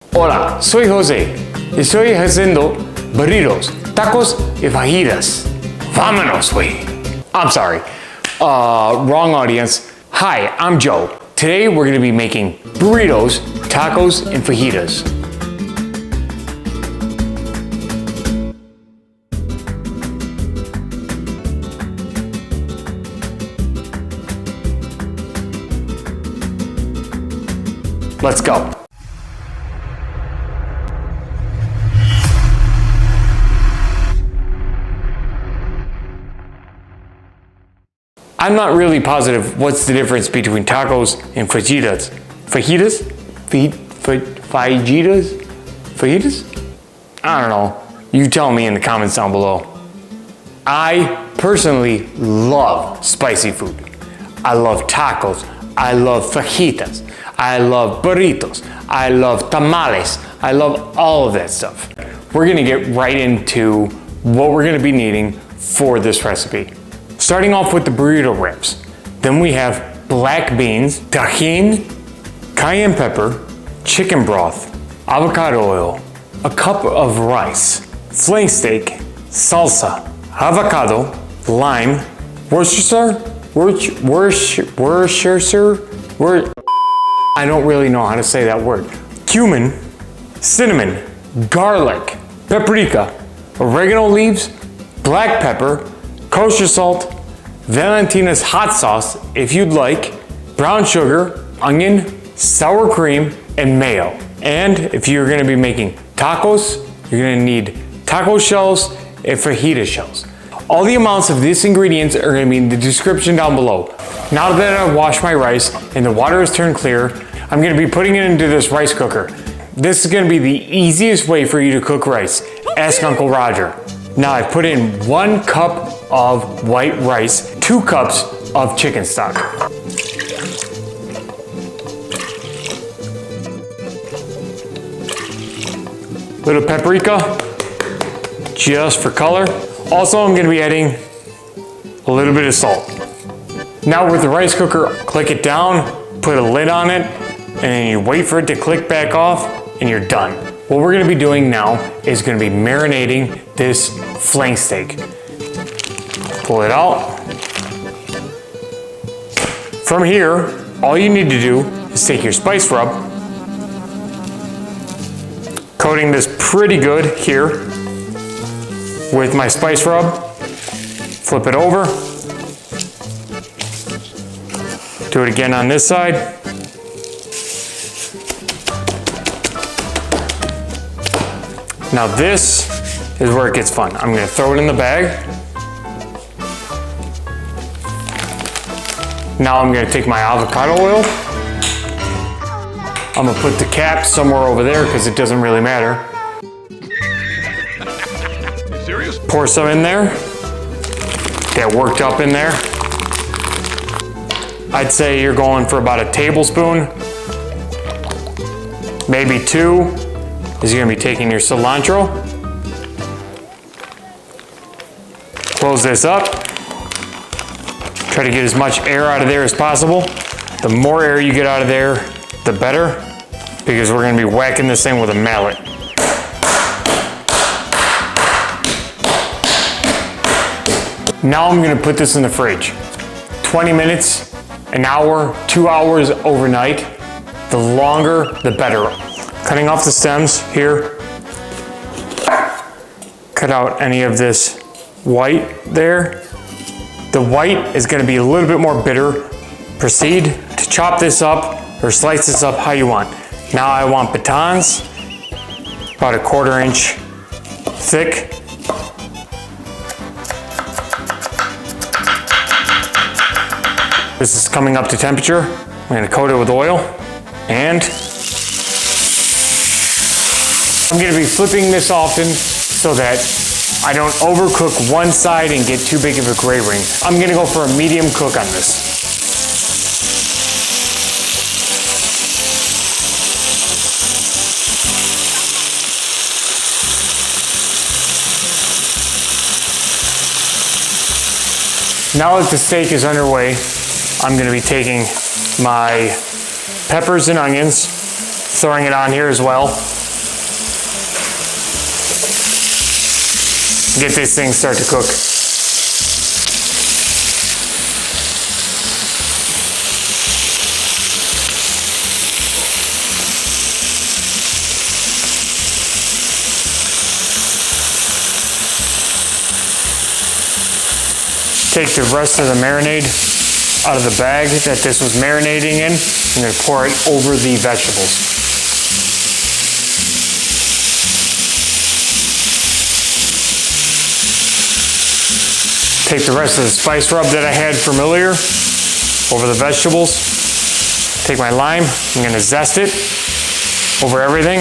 Hola, soy Jose. Estoy haciendo burritos, tacos y fajitas. Vámonos, güey. I'm sorry. Wrong audience. Hi, I'm Joe. Today we're gonna be making burritos, tacos, and fajitas. Let's go. I'm not really positive what's the difference between tacos and fajitas. Fajitas? Fajitas? Fajitas? I don't know. You tell me in the comments down below. I personally love spicy food. I love tacos. I love fajitas. I love burritos. I love tamales. I love all of that stuff. We're gonna get right into what we're gonna be needing for this recipe. Starting off with the burrito wraps. Then we have black beans, Tajin, Cayenne Pepper, chicken broth, avocado oil, a cup of rice, flank steak, salsa, avocado, lime, Worcestershire, I don't really know how to say that word. Cumin, cinnamon, garlic, paprika, oregano leaves, black pepper, kosher salt, Valentina's hot sauce if you'd like, brown sugar, onion, sour cream, and mayo. And if you're gonna be making tacos, you're gonna need taco shells and fajita shells. All the amounts of these ingredients are gonna be in the description down below. Now that I've washed my rice and the water has turned clear, I'm gonna be putting it into this rice cooker. This is gonna be the easiest way for you to cook rice. Ask Uncle Roger. Now I've put in 1 cup of white rice, 2 cups of chicken stock. Little paprika, just for color. Also, I'm gonna be adding a little bit of salt. Now with the rice cooker, click it down, put a lid on it, and then you wait for it to click back off, and you're done. What we're gonna be doing now is gonna be marinating this flank steak. Pull it out. From here, all you need to do is take your spice rub, coating this pretty good here with my spice rub, flip it over, do it again on this side. Now this is where it gets fun. I'm gonna throw it in the bag. Now I'm gonna take my avocado oil. I'm gonna put the cap somewhere over there because it doesn't really matter. Serious? Pour some in there. Get worked up in there. I'd say you're going for about a tablespoon, maybe 2. Is you're gonna be taking your cilantro. Close this up. Try to get as much air out of there as possible. The more air you get out of there, the better, because we're gonna be whacking this thing with a mallet. Now I'm gonna put this in the fridge. 20 minutes, an hour, 2 hours overnight. The longer, the better. Cutting off the stems here. Cut out any of this white there. The white is gonna be a little bit more bitter. Proceed to chop this up or slice this up how you want. Now I want batons, about a 1/4 inch thick. This is coming up to temperature. I'm gonna coat it with oil and I'm gonna be flipping this often so that I don't overcook one side and get too big of a gray ring. I'm gonna go for a medium cook on this. Now that the steak is underway, I'm gonna be taking my peppers and onions, throwing it on here as well. Get this thing start to cook. Take the rest of the marinade out of the bag that this was marinating in. I'm going to pour it over the vegetables. Take the rest of the spice rub that I had from earlier over the vegetables. Take my lime, I'm going to zest it over everything.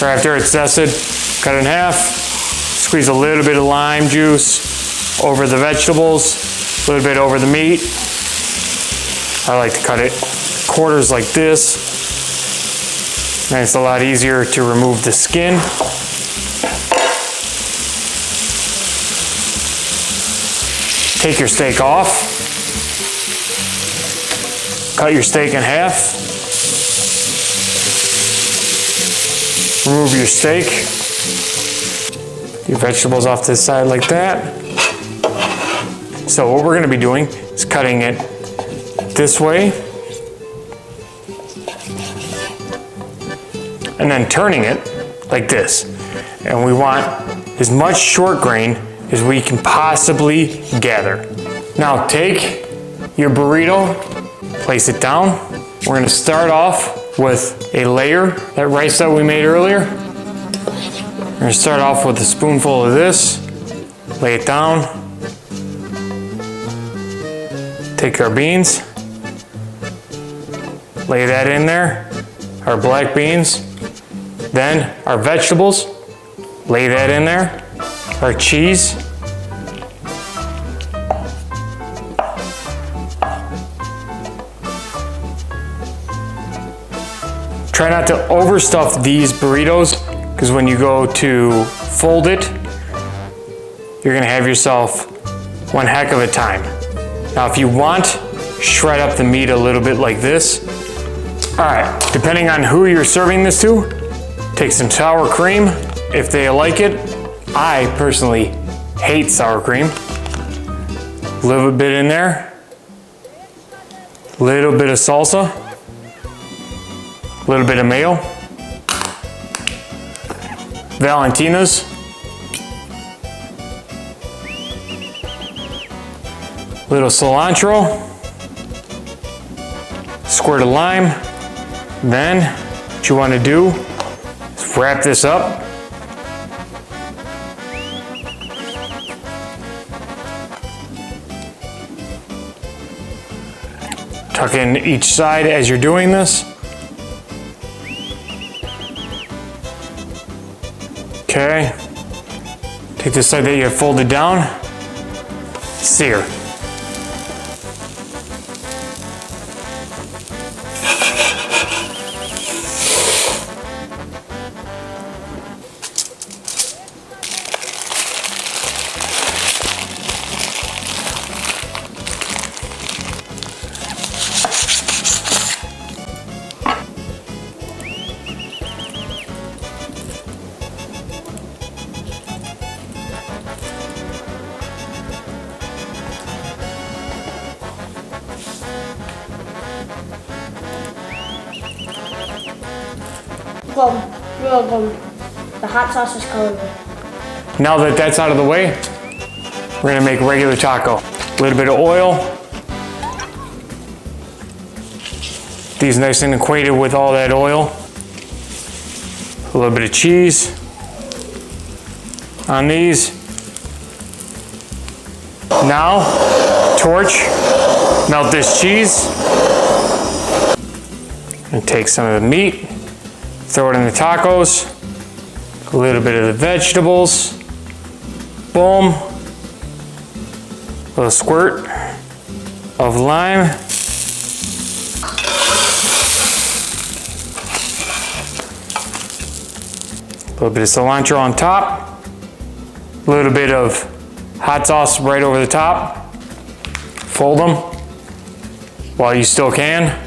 Right after it's zested, cut it in half. Squeeze a little bit of lime juice over the vegetables, a little bit over the meat. I like to cut it quarters like this. And it's a lot easier to remove the skin. Take your steak off. Cut your steak in half. Remove your steak. Your vegetables off to the side like that. So what we're going to be doing is cutting it this way and then turning it like this. And we want as much short grain as we can possibly gather. Now take your burrito, place it down. We're going to start off with a layer, that rice that we made earlier. We're going to start off with a spoonful of this, lay it down, take our beans, lay that in there, our black beans, then our vegetables, lay that in there, our cheese, try not to overstuff these burritos, because when you go to fold it, you're gonna have yourself one heck of a time. Now if you want, shred up the meat a little bit like this. All right, depending on who you're serving this to, take some sour cream if they like it. I personally hate sour cream. A little bit in there. A little bit of salsa. A little bit of mayo. Valentina's. Little cilantro. Squirt of lime. Then what you want to do is wrap this up. Tuck in each side as you're doing this. Okay. Take the side that you have folded down. Sear. The hot sauce is colored. Now that that's out of the way, we're gonna make regular taco. A little bit of oil. These nice and equated with all that oil. A little bit of cheese on these. Now, torch, melt this cheese. And take some of the meat, throw it in the tacos. A little bit of the vegetables. Boom. A little squirt of lime. A little bit of cilantro on top. A little bit of hot sauce right over the top. Fold them while you still can.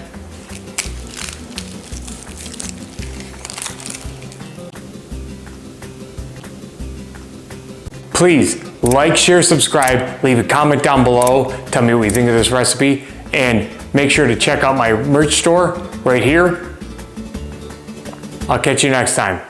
Please like, share, subscribe, leave a comment down below. Tell me what you think of this recipe, and make sure to check out my merch store right here. I'll catch you next time.